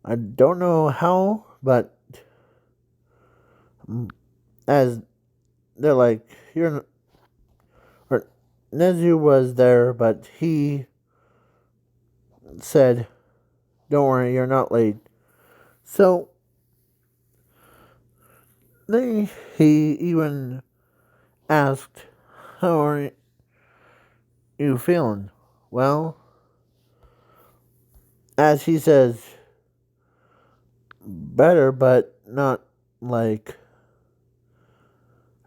I don't know how, but as they're like, you're, or Nezu was there, but he said, don't worry, you're not late. So he even asked, how are you feeling? Well, as he says, better, but not like,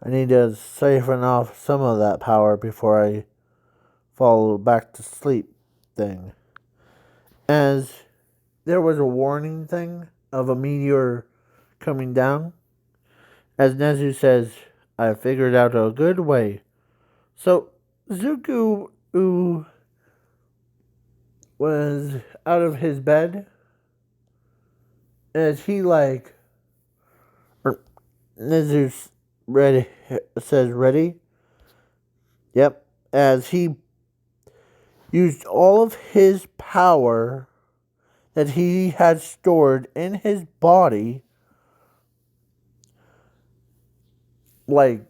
I need to siphon off some of that power before I fall back to sleep thing. As there was a warning thing of a meteor coming down, as Nezu says, I figured out a good way. So Zuko, who was out of his bed, as he like, Nezu ready, says ready. Yep. As he used all of his power that he had stored in his body, like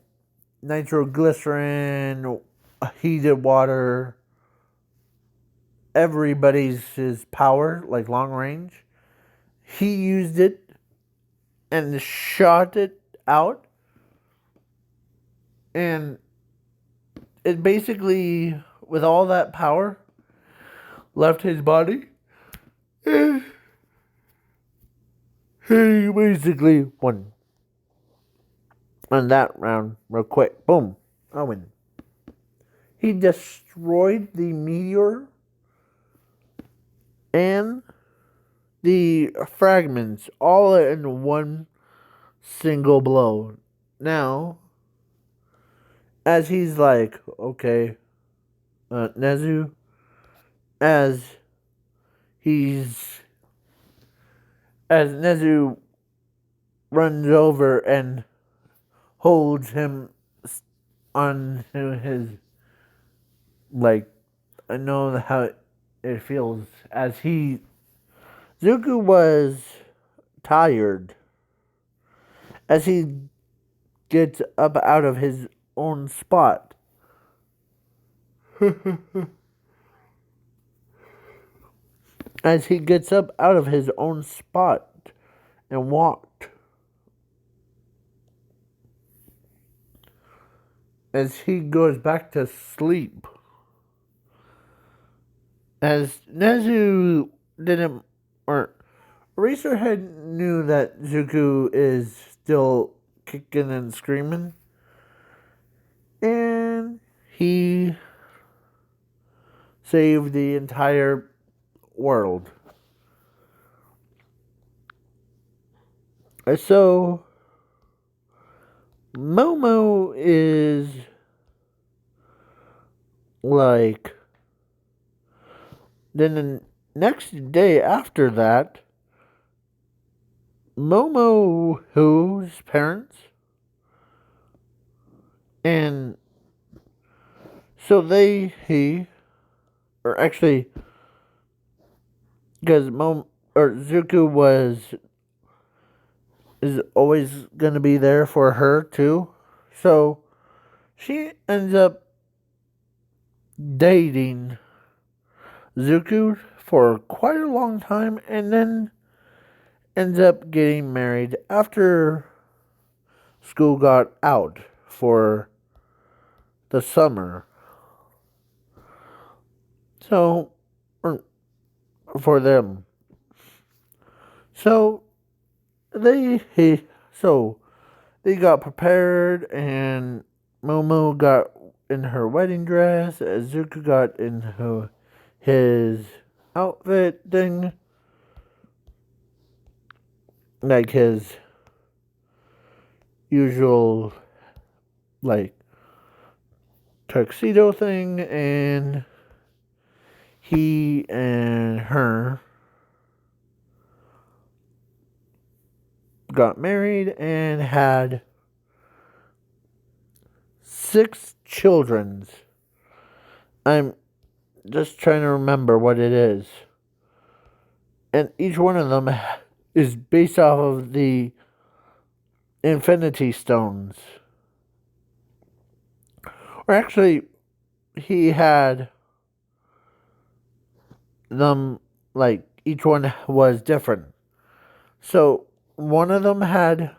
nitroglycerin, heated water, everybody's his power, like long range. He used it and shot it out, and it basically, with all that power, left his body. He basically won on that round real quick. Boom. I win. He destroyed the meteor and the fragments all in one single blow. Now, as he's like, okay, Nezu, as he's, as Nezu runs over and holds him on his, like, I know how it feels, as Zuko was tired, as he gets up out of his own spot. As he gets up out of his own spot and walked. As he goes back to sleep. As Nezu didn't, or Eraserhead knew that Zuko is still kicking and screaming. And he save the entire world. So, Momo is like. Then the next day after that, Momo's parents, and so or actually, because Zuko is always gonna be there for her too, so she ends up dating Zuko for quite a long time, and then ends up getting married after school got out for the summer. So, or for them. So so they got prepared, and Momo got in her wedding dress, Zuko got in his outfit thing, like his usual like tuxedo thing, and he and her got married and had 6 children. I'm just trying to remember what it is. And each one of them is based off of the Infinity Stones. Or actually, he had them, like, each one was different. So, one of them had,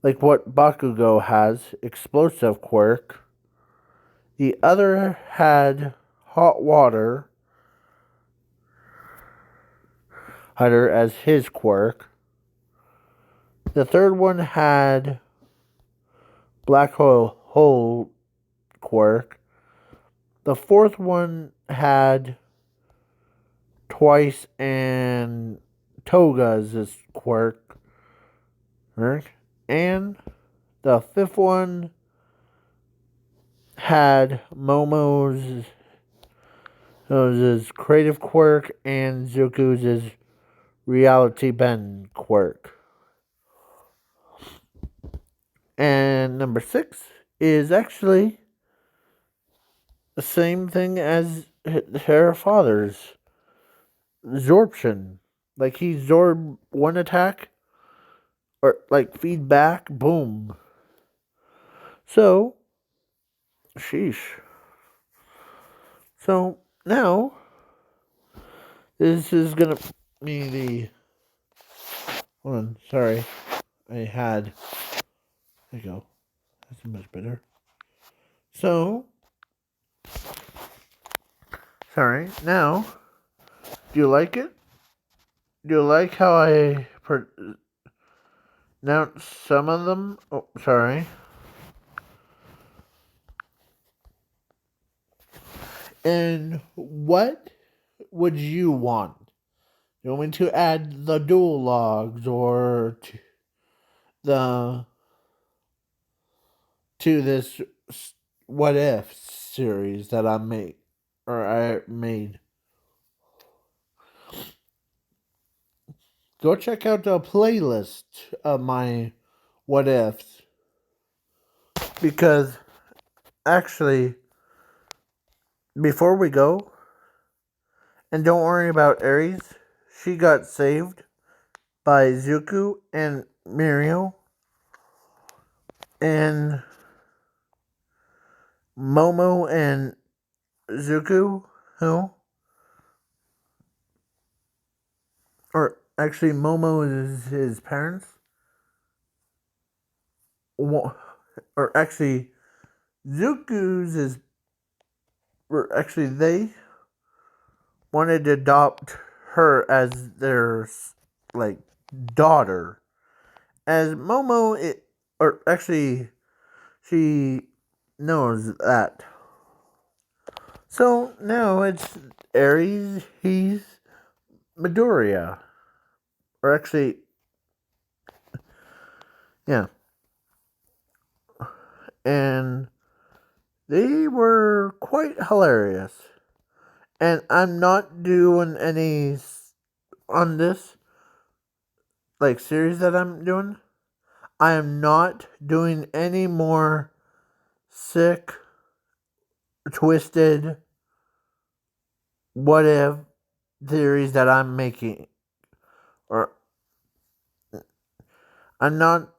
like, what Bakugo has, explosive quirk. The other had hot water Hunter as his quirk. The third one had black hole quirk. The fourth one had twice and Toga's quirk. And the fifth one had Momo's creative quirk and Zuko's reality bend quirk. And number 6 is actually the same thing as her father's absorption. Like he absorbed one attack, or like feedback, boom. So, sheesh. So now, this is gonna be the. Hold on, sorry. I had. There you go. That's much better. So, sorry. Now, do you like it? Do you like how I pronounce some of them? Oh, sorry. And what would you want? You want me to add the dual logs or the to this what if series that I made? Go check out the playlist of my what ifs, because actually, before we go, and don't worry about Aries, she got saved by Zuko and Mirio, and Momo and Zuko, who? Or actually, Momo is his parents. Or actually, Zuko's is. Or actually, they wanted to adopt her as their, like, daughter. As Momo, or actually, she knows that. So now it's Aries, he's Midoriya. Or actually, yeah. And they were quite hilarious. And I'm not doing any on this like series that I'm doing. I am not doing any more sick, twisted, what if theories that I'm making. Or I'm not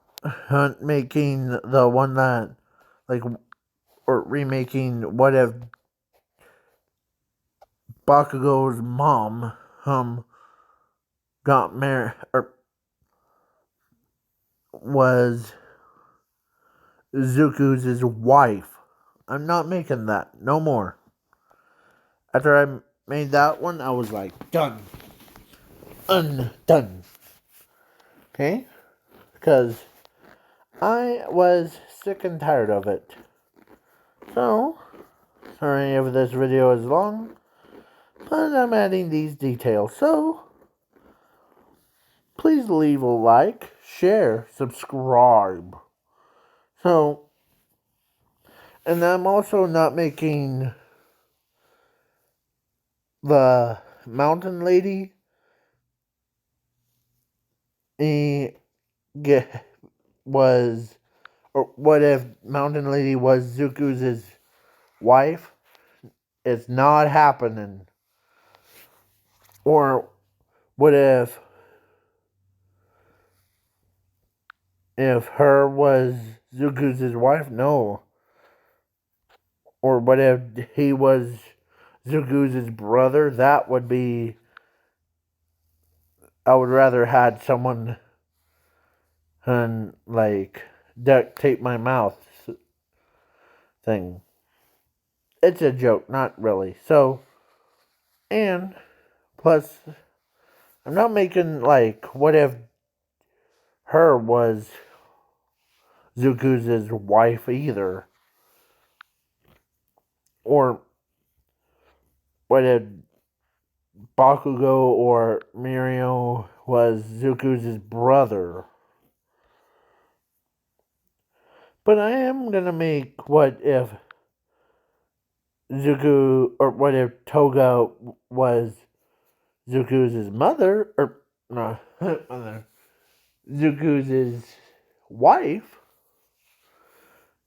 making the one that like or remaking what if Bakugo's mom got married or was Zuku's wife. I'm not making that no more. After I made that one, I was like, done. Undone. Okay? Because I was sick and tired of it. So, sorry if this video is long, but I'm adding these details. So, please leave a like, share, subscribe. So, and I'm also not making the mountain lady was, or what if mountain lady was Zuku's wife? It's not happening. Or what if her was Zuku's wife? No. Or what if he was Zuku's brother? That would be. I would rather had someone and like duct tape my mouth thing. It's a joke, not really. So, and plus, I'm not making like what if her was Zuku's wife either, or what if Bakugo or Mirio was Zuku's brother. But I am gonna make what if Zuku, or what if Toga was Zuku's mother, or no, mother, Zuku's wife,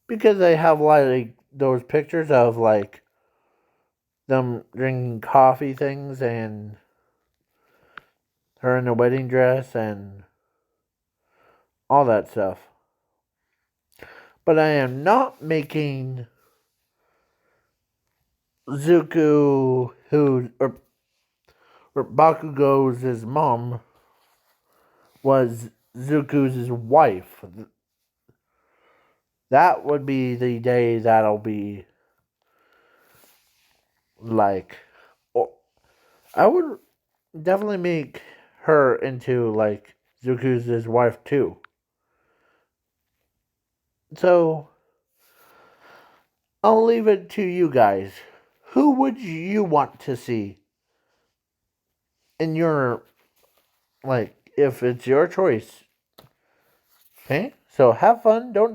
because I have like those pictures of like them drinking coffee things and her in a wedding dress and all that stuff. But I am not making Zuku, who or Bakugo's mom was Zuku's wife. That would be the day that'll be like. I would definitely make her into like Zuku's wife too. So I'll leave it to you guys. Who would you want to see in your, like, if it's your choice? Okay? So have fun. Don't